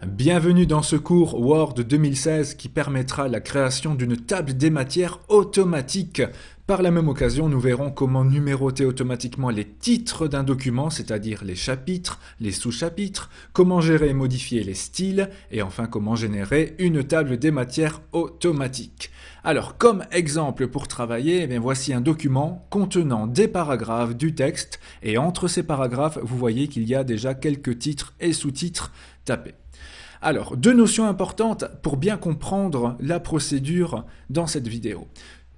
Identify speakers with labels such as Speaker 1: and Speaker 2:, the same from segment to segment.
Speaker 1: Bienvenue dans ce cours Word 2016 qui permettra la création d'une table des matières automatique. Par la même occasion, nous verrons comment numéroter automatiquement les titres d'un document, c'est-à-dire les chapitres, les sous-chapitres, comment gérer et modifier les styles, et enfin comment générer une table des matières automatique. Alors, comme exemple pour travailler, voici un document contenant des paragraphes du texte, et entre ces paragraphes, vous voyez qu'il y a déjà quelques titres et sous-titres tapés. Alors, deux notions importantes pour bien comprendre la procédure dans cette vidéo.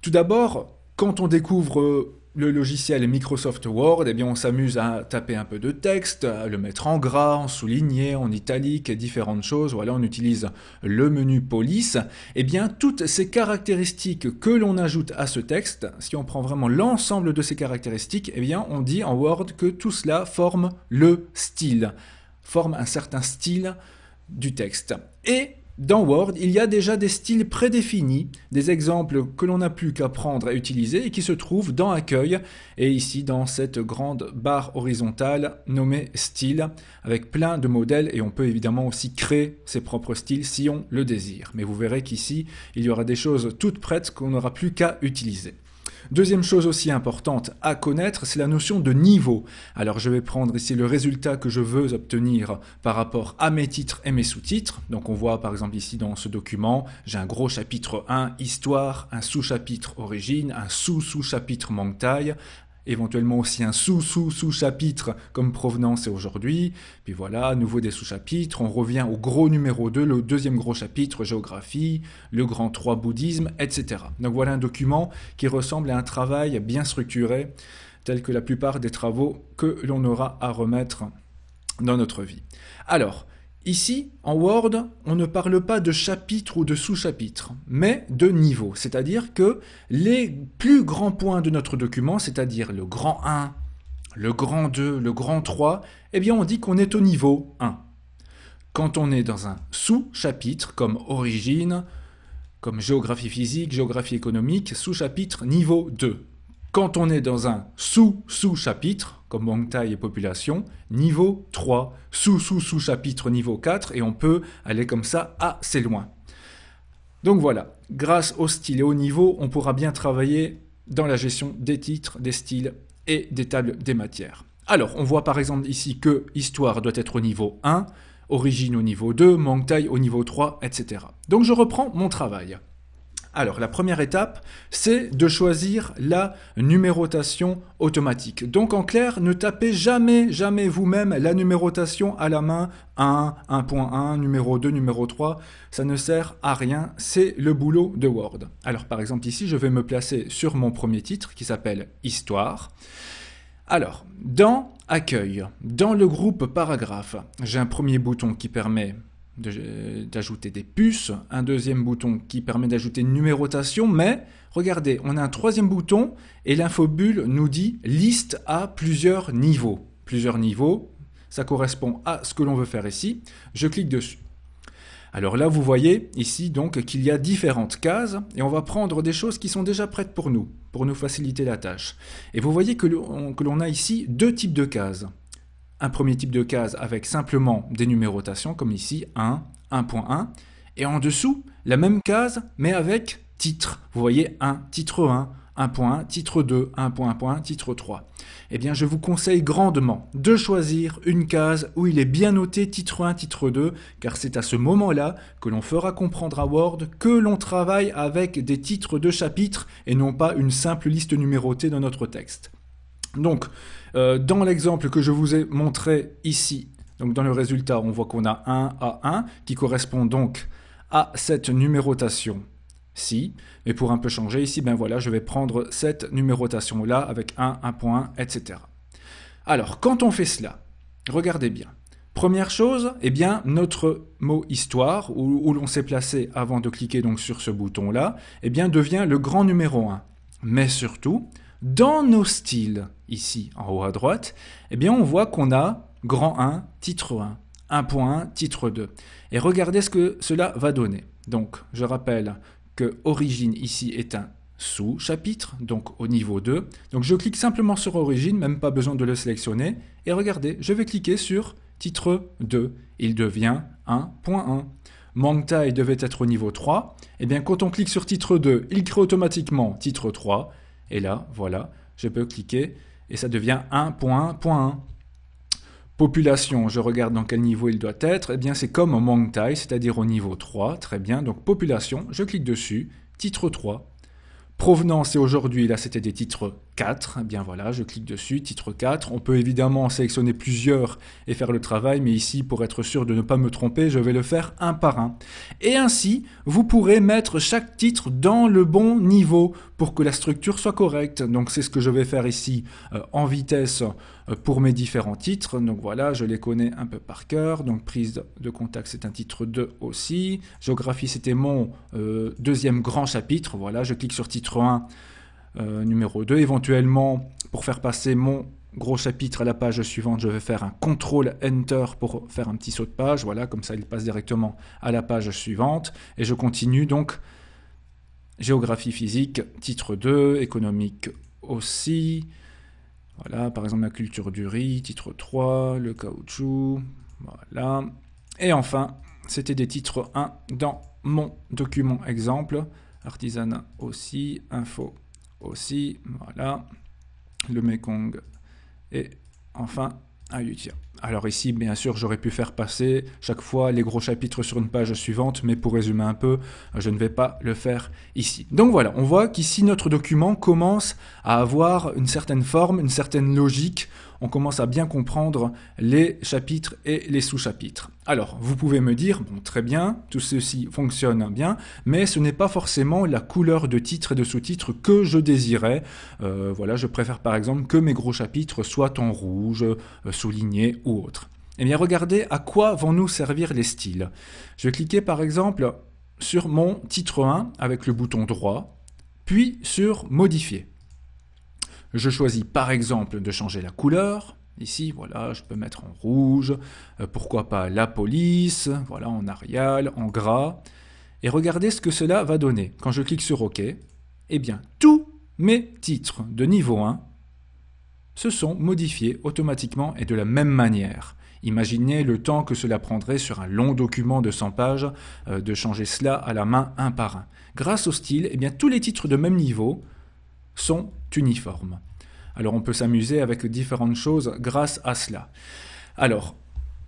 Speaker 1: Tout d'abord, quand on découvre le logiciel Microsoft Word, on s'amuse à taper un peu de texte, à le mettre en gras, en souligné, en italique, et différentes choses. Voilà, on utilise le menu police. Toutes ces caractéristiques que l'on ajoute à ce texte, si on prend vraiment l'ensemble de ces caractéristiques, on dit en Word que tout cela forme le style, forme un certain style du texte. Et dans Word, il y a déjà des styles prédéfinis, des exemples que l'on n'a plus qu'à prendre et utiliser et qui se trouvent dans Accueil et ici dans cette grande barre horizontale nommée Style avec plein de modèles et on peut évidemment aussi créer ses propres styles si on le désire. Mais vous verrez qu'ici, il y aura des choses toutes prêtes qu'on n'aura plus qu'à utiliser. Deuxième chose aussi importante à connaître, c'est la notion de niveau. Alors je vais prendre ici le résultat que je veux obtenir par rapport à mes titres et mes sous-titres. Donc on voit par exemple ici dans ce document, j'ai un gros chapitre 1, Histoire, un sous-chapitre Origine, un sous-sous-chapitre Manque taille, éventuellement aussi un sous-sous-sous-chapitre comme Provenance et Aujourd'hui. Puis voilà, à nouveau des sous-chapitres. On revient au gros numéro 2, le deuxième gros chapitre, Géographie, le grand 3, Bouddhisme, etc. Donc voilà un document qui ressemble à un travail bien structuré, tel que la plupart des travaux que l'on aura à remettre dans notre vie. Alors, ici, en Word, on ne parle pas de chapitre ou de sous-chapitre, mais de niveau. C'est-à-dire que les plus grands points de notre document, c'est-à-dire le grand 1, le grand 2, le grand 3, on dit qu'on est au niveau 1. Quand on est dans un sous-chapitre, comme Origine, comme Géographie physique, Géographie économique, sous-chapitre niveau 2. Quand on est dans un sous-sous-chapitre, comme Manque taille et Population, niveau 3, sous-sous-sous-chapitre niveau 4, et on peut aller comme ça assez loin. Donc voilà, grâce au style et au niveau, on pourra bien travailler dans la gestion des titres, des styles et des tables des matières. Alors, on voit par exemple ici que Histoire doit être au niveau 1, Origine au niveau 2, Manque taille au niveau 3, etc. Donc je reprends mon travail. Alors, la première étape, c'est de choisir la numérotation automatique. Donc, en clair, ne tapez jamais vous-même la numérotation à la main, 1, 1.1, numéro 2, numéro 3. Ça ne sert à rien, c'est le boulot de Word. Alors, par exemple, ici, je vais me placer sur mon premier titre qui s'appelle Histoire. Alors, dans Accueil, dans le groupe Paragraphe, j'ai un premier bouton qui permet d'ajouter des puces, un deuxième bouton qui permet d'ajouter une numérotation, mais regardez, on a un troisième bouton et l'infobulle nous dit liste à plusieurs niveaux. Plusieurs niveaux, ça correspond à ce que l'on veut faire ici. Je clique dessus. Alors là, vous voyez ici donc qu'il y a différentes cases et on va prendre des choses qui sont déjà prêtes pour nous faciliter la tâche. Et vous voyez que l'on a ici deux types de cases. Un premier type de case avec simplement des numérotations, comme ici, 1, 1.1, et en dessous, la même case, mais avec titre. Vous voyez, 1, titre 1, 1.1, titre 2, 1.1, titre 3. Je vous conseille grandement de choisir une case où il est bien noté titre 1, titre 2, car c'est à ce moment-là que l'on fera comprendre à Word que l'on travaille avec des titres de chapitres et non pas une simple liste numérotée dans notre texte. Donc, dans l'exemple que je vous ai montré ici, donc dans le résultat, on voit qu'on a 1 à 1 qui correspond donc à cette numérotation-ci. Mais pour un peu changer ici, voilà, je vais prendre cette numérotation-là avec 1, 1.1, etc. Alors, quand on fait cela, regardez bien. Première chose, notre mot histoire, où l'on s'est placé avant de cliquer donc sur ce bouton-là, devient le grand numéro 1. Mais surtout, dans nos styles, ici en haut à droite, on voit qu'on a grand 1, titre 1, 1.1, titre 2. Et regardez ce que cela va donner. Donc, je rappelle que Origine ici est un sous-chapitre, donc au niveau 2. Donc, je clique simplement sur Origine, même pas besoin de le sélectionner. Et regardez, je vais cliquer sur titre 2, il devient 1.1. Mangtai devait être au niveau 3, et bien quand on clique sur titre 2, il crée automatiquement titre 3, et là, voilà, je peux cliquer, et ça devient 1.1.1. Population, je regarde dans quel niveau il doit être, et bien c'est comme au Mangtai, c'est-à-dire au niveau 3, très bien, donc population, je clique dessus, titre 3. Provenance, et aujourd'hui, là, c'était des titres 4. Eh bien voilà, je clique dessus, titre 4. On peut évidemment en sélectionner plusieurs et faire le travail, mais ici, pour être sûr de ne pas me tromper, je vais le faire un par un. Et ainsi, vous pourrez mettre chaque titre dans le bon niveau pour que la structure soit correcte. Donc c'est ce que je vais faire ici en vitesse pour mes différents titres. Donc voilà, je les connais un peu par cœur. Donc prise de contact, c'est un titre 2 aussi. Géographie, c'était mon deuxième grand chapitre. Voilà, je clique sur titre 1, numéro 2. Éventuellement, pour faire passer mon gros chapitre à la page suivante, je vais faire un CTRL Enter pour faire un petit saut de page. Voilà, comme ça, il passe directement à la page suivante. Et je continue donc géographie physique, titre 2, économique aussi. Voilà, par exemple la culture du riz, titre 3, le caoutchouc, voilà. Et enfin, c'était des titres 1 dans mon document exemple, artisanat aussi, info aussi, voilà, le Mekong et enfin Ayutthaya. Alors ici, bien sûr, j'aurais pu faire passer chaque fois les gros chapitres sur une page suivante, mais pour résumer un peu, je ne vais pas le faire ici. Donc voilà, on voit qu'ici notre document commence à avoir une certaine forme, une certaine logique. On commence à bien comprendre les chapitres et les sous-chapitres. Alors, vous pouvez me dire, bon, très bien, tout ceci fonctionne bien, mais ce n'est pas forcément la couleur de titre et de sous-titres que je désirais. Voilà, je préfère par exemple que mes gros chapitres soient en rouge, soulignés ou autre. Eh bien, regardez à quoi vont nous servir les styles. Je vais cliquer par exemple sur mon titre 1 avec le bouton droit, puis sur modifier. Je choisis par exemple de changer la couleur. Ici, voilà, je peux mettre en rouge, pourquoi pas la police, voilà, en Arial, en gras. Et regardez ce que cela va donner. Quand je clique sur OK, eh bien, tous mes titres de niveau 1 se sont modifiés automatiquement et de la même manière. Imaginez le temps que cela prendrait sur un long document de 100 pages de changer cela à la main un par un. Grâce au style, eh bien, tous les titres de même niveau sont uniformes. Alors on peut s'amuser avec différentes choses grâce à cela. Alors,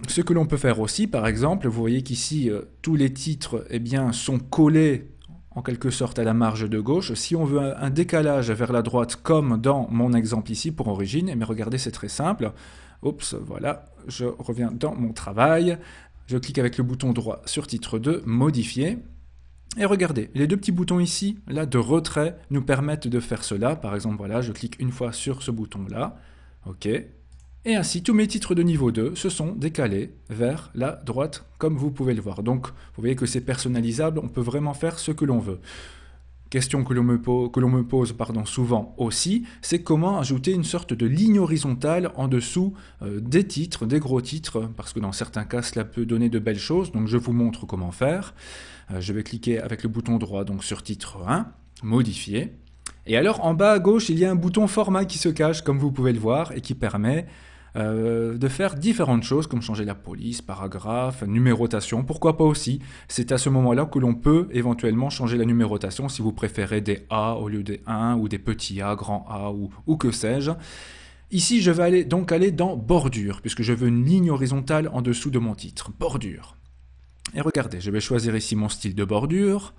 Speaker 1: ce que l'on peut faire aussi, par exemple, vous voyez qu'ici, tous les titres eh bien, sont collés en quelque sorte à la marge de gauche. Si on veut un décalage vers la droite, comme dans mon exemple ici pour origine, eh bien, regardez, c'est très simple. Oups, voilà, je reviens dans mon travail. Je clique avec le bouton droit sur titre 2, modifier. Et regardez, les deux petits boutons ici, là, de retrait, nous permettent de faire cela. Par exemple, voilà, je clique une fois sur ce bouton-là. OK. Et ainsi, tous mes titres de niveau 2 se sont décalés vers la droite, comme vous pouvez le voir. Donc, vous voyez que c'est personnalisable, on peut vraiment faire ce que l'on veut. Question que l'on me pose souvent aussi, c'est comment ajouter une sorte de ligne horizontale en dessous des titres, des gros titres, parce que dans certains cas, cela peut donner de belles choses, donc je vous montre comment faire. Je vais cliquer avec le bouton droit donc sur titre 1, modifier. Et alors en bas à gauche, il y a un bouton format qui se cache, comme vous pouvez le voir, et qui permet de faire différentes choses, comme changer la police, paragraphe, numérotation, pourquoi pas aussi. C'est à ce moment-là que l'on peut éventuellement changer la numérotation, si vous préférez des A au lieu des 1, ou des petits A, grands A, ou que sais-je. Ici, je vais donc aller dans bordure, puisque je veux une ligne horizontale en dessous de mon titre, bordure. Et regardez, je vais choisir ici mon style de bordure,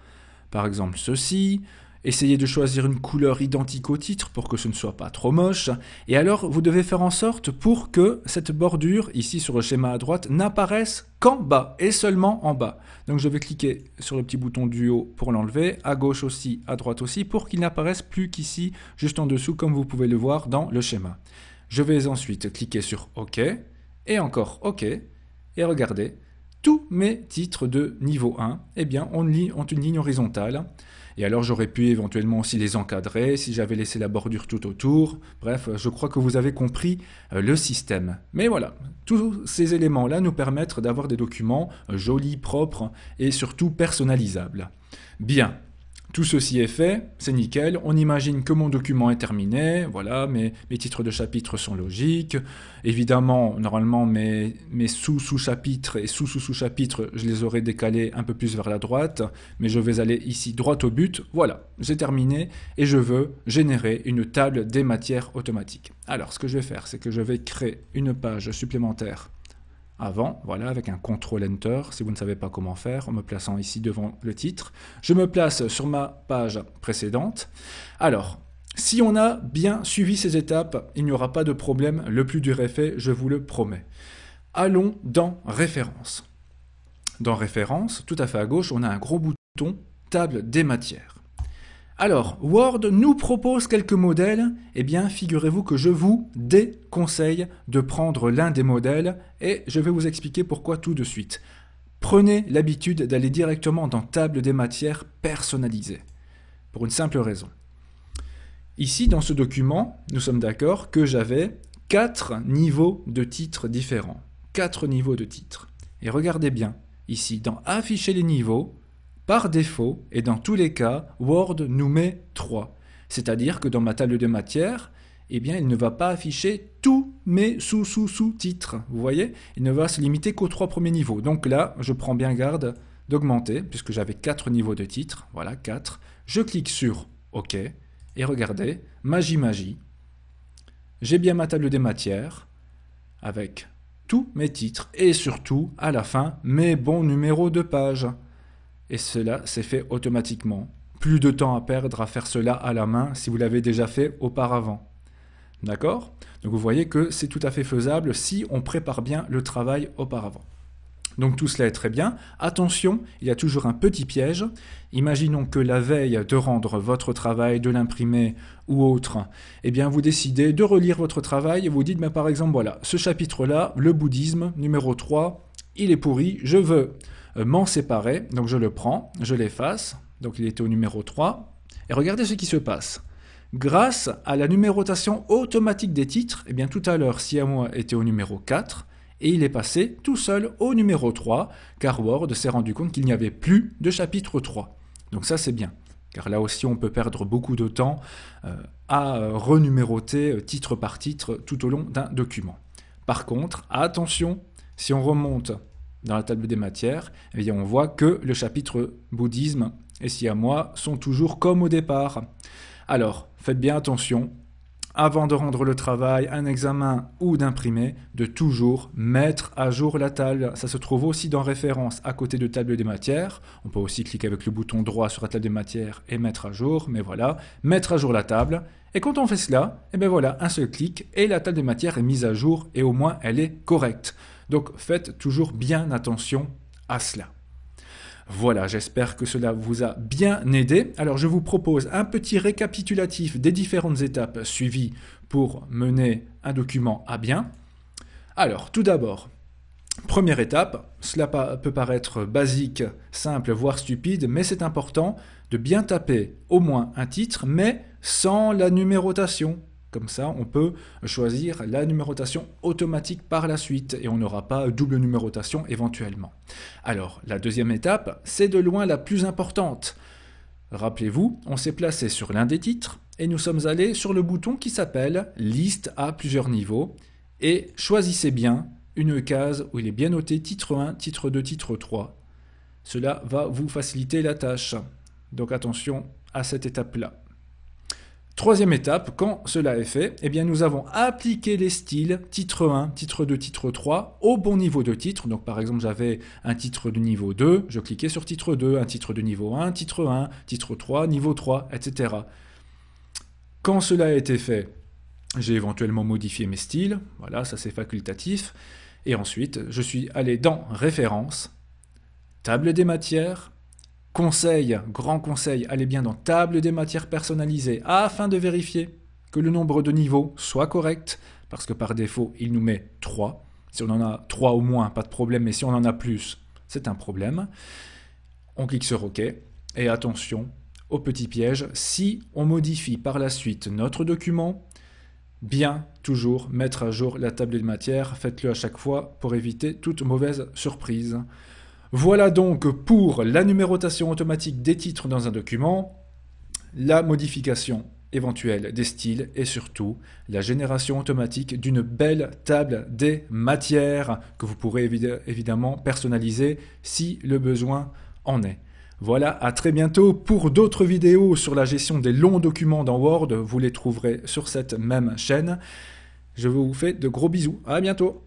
Speaker 1: par exemple ceci. Essayez de choisir une couleur identique au titre pour que ce ne soit pas trop moche. Et alors, vous devez faire en sorte pour que cette bordure, ici sur le schéma à droite, n'apparaisse qu'en bas et seulement en bas. Donc je vais cliquer sur le petit bouton du haut pour l'enlever, à gauche aussi, à droite aussi, pour qu'il n'apparaisse plus qu'ici, juste en dessous, comme vous pouvez le voir dans le schéma. Je vais ensuite cliquer sur OK, et encore OK, et regardez, tous mes titres de niveau 1 eh bien, ont une ligne horizontale. Et alors j'aurais pu éventuellement aussi les encadrer si j'avais laissé la bordure tout autour. Bref, je crois que vous avez compris le système. Mais voilà, tous ces éléments-là nous permettent d'avoir des documents jolis, propres et surtout personnalisables. Bien. Tout ceci est fait, c'est nickel, on imagine que mon document est terminé, voilà, mes titres de chapitre sont logiques, évidemment, normalement, mes sous-sous-chapitres et sous-sous-sous-chapitres, je les aurais décalés un peu plus vers la droite, mais je vais aller ici droit au but, voilà, j'ai terminé, et je veux générer une table des matières automatiques. Alors, ce que je vais faire, c'est que je vais créer une page supplémentaire avant, voilà, avec un CTRL-Enter, si vous ne savez pas comment faire, en me plaçant ici devant le titre. Je me place sur ma page précédente. Alors, si on a bien suivi ces étapes, il n'y aura pas de problème, le plus dur est fait, je vous le promets. Allons dans Références. Dans Références, tout à fait à gauche, on a un gros bouton Table des matières. Alors, Word nous propose quelques modèles. Eh bien, figurez-vous que je vous déconseille de prendre l'un des modèles et je vais vous expliquer pourquoi tout de suite. Prenez l'habitude d'aller directement dans Table des matières personnalisées. Pour une simple raison. Ici, dans ce document, nous sommes d'accord que j'avais 4 niveaux de titres différents. 4 niveaux de titres. Et regardez bien, ici, dans Afficher les niveaux, par défaut, et dans tous les cas, Word nous met 3. C'est-à-dire que dans ma table de matière, eh bien, il ne va pas afficher tous mes sous-sous-sous-titres. Vous voyez? Il ne va se limiter qu'aux 3 premiers niveaux. Donc là, je prends bien garde d'augmenter, puisque j'avais 4 niveaux de titres. Voilà, 4. Je clique sur OK. Et regardez, magie. J'ai bien ma table des matières, avec tous mes titres, et surtout, à la fin, mes bons numéros de page. Et cela s'est fait automatiquement. Plus de temps à perdre à faire cela à la main si vous l'avez déjà fait auparavant. D'accord? Donc vous voyez que c'est tout à fait faisable si on prépare bien le travail auparavant. Donc tout cela est très bien. Attention, il y a toujours un petit piège. Imaginons que la veille de rendre votre travail, de l'imprimer ou autre, eh bien vous décidez de relire votre travail et vous dites, mais par exemple, voilà, ce chapitre-là, le bouddhisme, numéro 3, il est pourri, je veux m'en séparer, donc je le prends, je l'efface, donc il était au numéro 3, et regardez ce qui se passe. Grâce à la numérotation automatique des titres, eh bien tout à l'heure, Siamois était au numéro 4, et il est passé tout seul au numéro 3, car Word s'est rendu compte qu'il n'y avait plus de chapitre 3. Donc ça c'est bien, car là aussi on peut perdre beaucoup de temps à renuméroter titre par titre tout au long d'un document. Par contre, attention, si on remonte dans la table des matières, eh bien on voit que le chapitre bouddhisme et Siamois sont toujours comme au départ. Alors, faites bien attention, avant de rendre le travail, un examen ou d'imprimer, de toujours mettre à jour la table. Ça se trouve aussi dans Références à côté de table des matières. On peut aussi cliquer avec le bouton droit sur la table des matières et mettre à jour, mais voilà, mettre à jour la table. Et quand on fait cela, eh bien voilà, un seul clic et la table des matières est mise à jour et au moins elle est correcte. Donc faites toujours bien attention à cela. Voilà, j'espère que cela vous a bien aidé. Alors je vous propose un petit récapitulatif des différentes étapes suivies pour mener un document à bien. Alors tout d'abord, première étape, cela peut paraître basique, simple, voire stupide, mais c'est important de bien taper au moins un titre, mais sans la numérotation. Comme ça, on peut choisir la numérotation automatique par la suite et on n'aura pas double numérotation éventuellement. Alors, la deuxième étape, c'est de loin la plus importante. Rappelez-vous, on s'est placé sur l'un des titres et nous sommes allés sur le bouton qui s'appelle « Liste à plusieurs niveaux » et choisissez bien une case où il est bien noté titre 1, titre 2, titre 3. Cela va vous faciliter la tâche. Donc attention à cette étape-là. Troisième étape, quand cela est fait, eh bien nous avons appliqué les styles titre 1, titre 2, titre 3 au bon niveau de titre. Donc par exemple j'avais un titre de niveau 2, je cliquais sur titre 2, un titre de niveau 1, titre 3, niveau 3, etc. Quand cela a été fait, j'ai éventuellement modifié mes styles, voilà, ça c'est facultatif. Et ensuite, je suis allé dans Références, Table des matières, Conseil, grand conseil, allez bien dans Table des matières personnalisées afin de vérifier que le nombre de niveaux soit correct, parce que par défaut, il nous met 3. Si on en a 3 au moins, pas de problème, mais si on en a plus, c'est un problème. On clique sur OK, et attention au petit piège, si on modifie par la suite notre document, bien toujours mettre à jour la table des matières, faites-le à chaque fois pour éviter toute mauvaise surprise. Voilà donc pour la numérotation automatique des titres dans un document. la modification éventuelle des styles et surtout la génération automatique d'une belle table des matières que vous pourrez évidemment personnaliser si le besoin en est. Voilà, à très bientôt pour d'autres vidéos sur la gestion des longs documents dans Word. Vous les trouverez sur cette même chaîne. Je vous fais de gros bisous. À bientôt.